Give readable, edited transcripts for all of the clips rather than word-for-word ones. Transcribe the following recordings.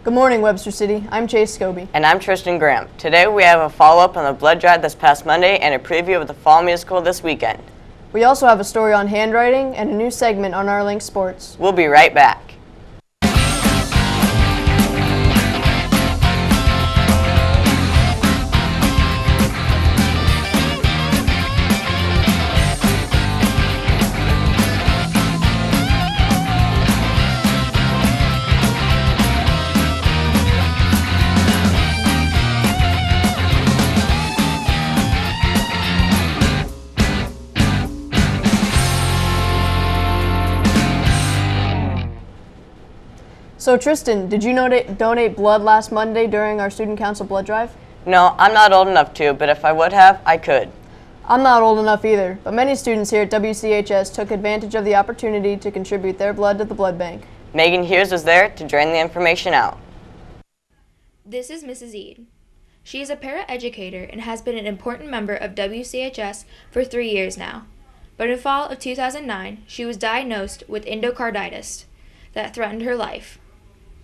Good morning, Webster City. I'm Chase Scobie. And I'm Tristan Graham. Today we have a follow-up on the blood drive this past Monday and a preview of the fall musical this weekend. We also have a story on handwriting and a new segment on our Link Sports. We'll be right back. So Tristan, did you donate blood last Monday during our Student Council blood drive? No, I'm not old enough to, but if I would have, I could. I'm not old enough either, but many students here at WCHS took advantage of the opportunity to contribute their blood to the blood bank. Megan Hughes was there to drain the information out. This is Mrs. Eade. She is a paraeducator and has been an important member of WCHS for 3 years now. But in fall of 2009, she was diagnosed with endocarditis that threatened her life.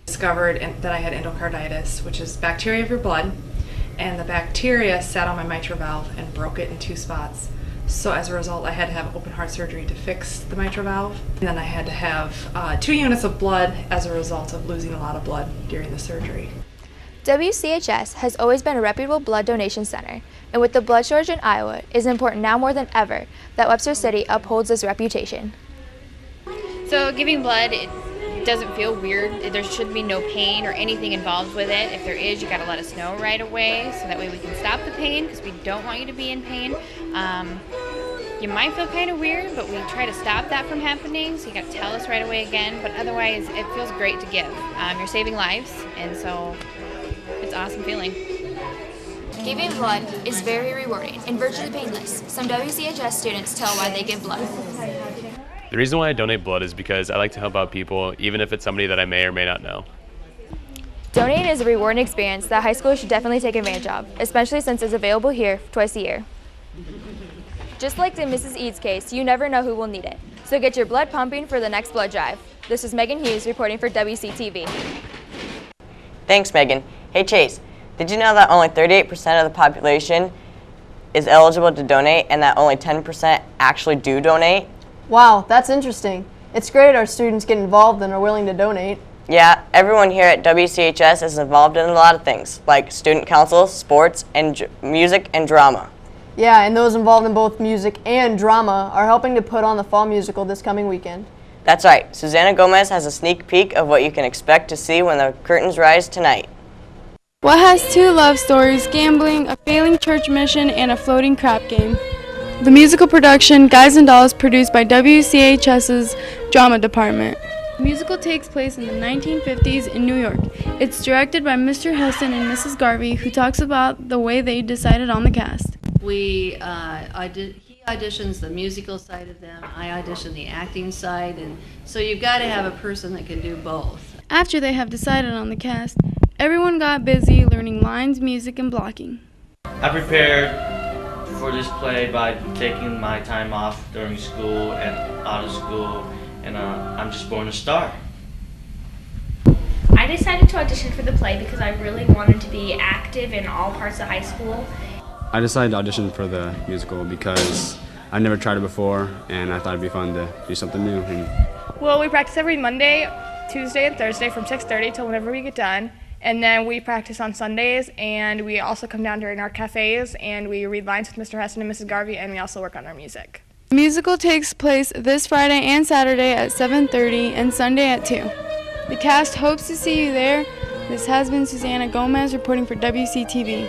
Discovered that I had endocarditis, which is bacteria of your blood, and the bacteria sat on my mitral valve and broke it in 2 spots. So as a result, I had to have open heart surgery to fix the mitral valve. And then I had to have 2 units of blood as a result of losing a lot of blood during the surgery. WCHS has always been a reputable blood donation center, and with the blood shortage in Iowa, it is important now more than ever that Webster City upholds this reputation. So giving blood, it doesn't feel weird. There should be no pain or anything involved with it. If there is, you got to let us know right away so that way we can stop the pain, because we don't want you to be in pain. You might feel kind of weird, but we try to stop that from happening, so you got to tell us right away again. But otherwise, it feels great to give. You're saving lives, and so it's an awesome feeling. Giving blood is very rewarding and virtually painless. Some WCHS students tell why they give blood. The reason why I donate blood is because I like to help out people, even if it's somebody that I may or may not know. Donating is a rewarding experience that high schoolers should definitely take advantage of, especially since it's available here twice a year. Just like in Mrs. Eade's case, you never know who will need it. So get your blood pumping for the next blood drive. This is Megan Hughes reporting for Wctv. Thanks, Megan. Hey, Chase, did you know that only 38% of the population is eligible to donate and that only 10% actually do donate? Wow, that's interesting. It's great our students get involved and are willing to donate. Yeah, everyone here at WCHS is involved in a lot of things, like student council, sports, and music and drama. Yeah, and those involved in both music and drama are helping to put on the fall musical this coming weekend. That's right. Susanna Gomez has a sneak peek of what you can expect to see when the curtains rise tonight. What has 2 love stories, gambling, a failing church mission, and a floating crap game? The musical production, Guys and Dolls, produced by WCHS's drama department. The musical takes place in the 1950s in New York. It's directed by Mr. Heston and Mrs. Garvey, who talks about the way they decided on the cast. He auditions the musical side of them, I audition the acting side, and so you've got to have a person that can do both. After they have decided on the cast, everyone got busy learning lines, music, and blocking. I prepared for this play by taking my time off during school and out of school, and I'm just born a star. I decided to audition for the play because I really wanted to be active in all parts of high school. I decided to audition for the musical because I never tried it before and I thought it'd be fun to do something new. Well, we practice every Monday, Tuesday, and Thursday from 6:30 till whenever we get done. And then we practice on Sundays, and we also come down during our cafes, and we read lines with Mr. Heston and Mrs. Garvey, and we also work on our music. The musical takes place this Friday and Saturday at 7:30 and Sunday at 2. The cast hopes to see you there. This has been Susanna Gomez reporting for WCTV.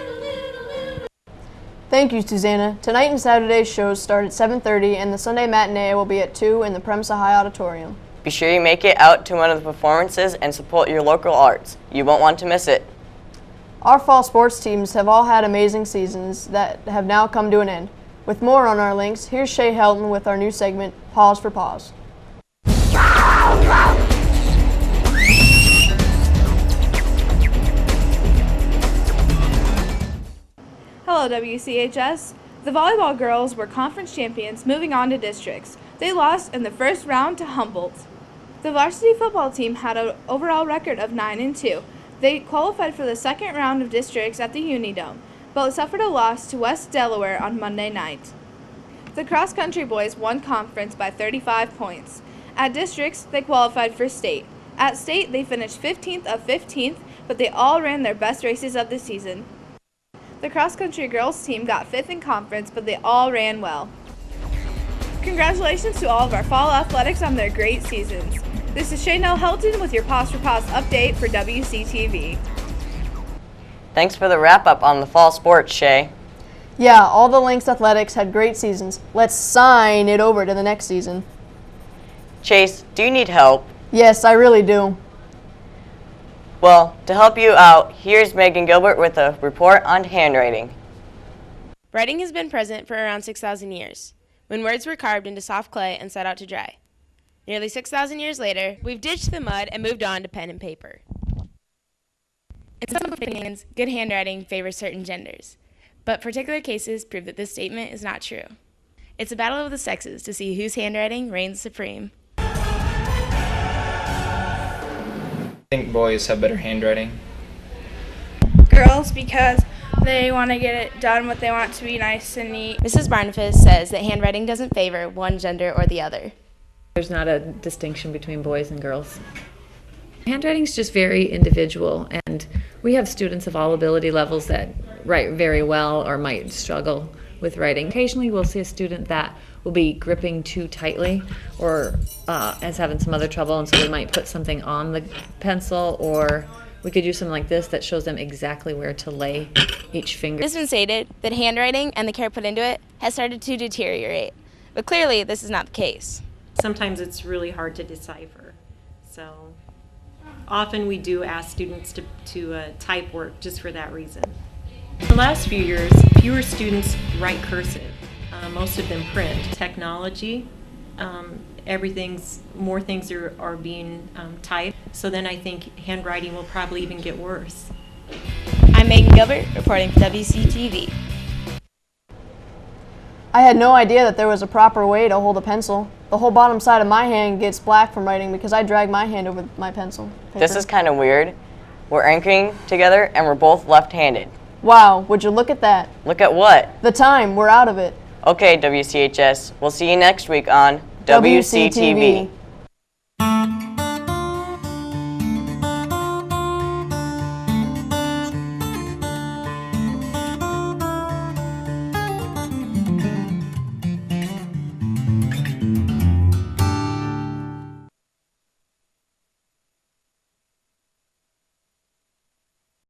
Thank you, Susanna. Tonight and Saturday's shows start at 7:30, and the Sunday matinee will be at 2 in the Premsa High Auditorium. Be sure you make it out to one of the performances and support your local arts. You won't want to miss it. Our fall sports teams have all had amazing seasons that have now come to an end. With more on our links, here's Shay Helton with our new segment, Pause for Pause. Hello WCHS. The volleyball girls were conference champions moving on to districts. They lost in the first round to Humboldt. The varsity football team had an overall record of 9-2. They qualified for the second round of districts at the Unidome, but suffered a loss to West Delaware on Monday night. The cross-country boys won conference by 35 points. At districts, they qualified for state. At state, they finished 15th of 15th, but they all ran their best races of the season. The cross-country girls team got 5th in conference, but they all ran well. Congratulations to all of our fall athletics on their great seasons. This is Shaynell Helton with your Pause for Pause update for WCTV. Thanks for the wrap-up on the fall sports, Shay. Yeah, all the Lynx athletics had great seasons. Let's sign it over to the next season. Chase, do you need help? Yes, I really do. Well, to help you out, here's Megan Gilbert with a report on handwriting. Writing has been present for around 6,000 years, when words were carved into soft clay and set out to dry. Nearly 6,000 years later, we've ditched the mud and moved on to pen and paper. In some opinions, good handwriting favors certain genders, but particular cases prove that this statement is not true. It's a battle of the sexes to see whose handwriting reigns supreme. I think boys have better handwriting. Girls, because they want to get it done, what they want to be nice and neat. Mrs. Barnabas says that handwriting doesn't favor one gender or the other. There's not a distinction between boys and girls. Handwriting is just very individual, and we have students of all ability levels that write very well or might struggle with writing. Occasionally we'll see a student that will be gripping too tightly or is having some other trouble, and so we might put something on the pencil, or we could use something like this that shows them exactly where to lay each finger. It has been stated that handwriting and the care put into it has started to deteriorate, but clearly this is not the case. Sometimes it's really hard to decipher, so often we do ask students to type work just for that reason. The last few years, fewer students write cursive. Most of them print. Technology, more things are being typed, so then I think handwriting will probably even get worse. I'm Megan Gilbert, reporting for WCTV. I had no idea that there was a proper way to hold a pencil. The whole bottom side of my hand gets black from writing because I drag my hand over my pencil paper. This is kind of weird. We're anchoring together and we're both left-handed. Wow, would you look at that? Look at what? The time, we're out of it. Okay, WCHS, we'll see you next week on WCTV.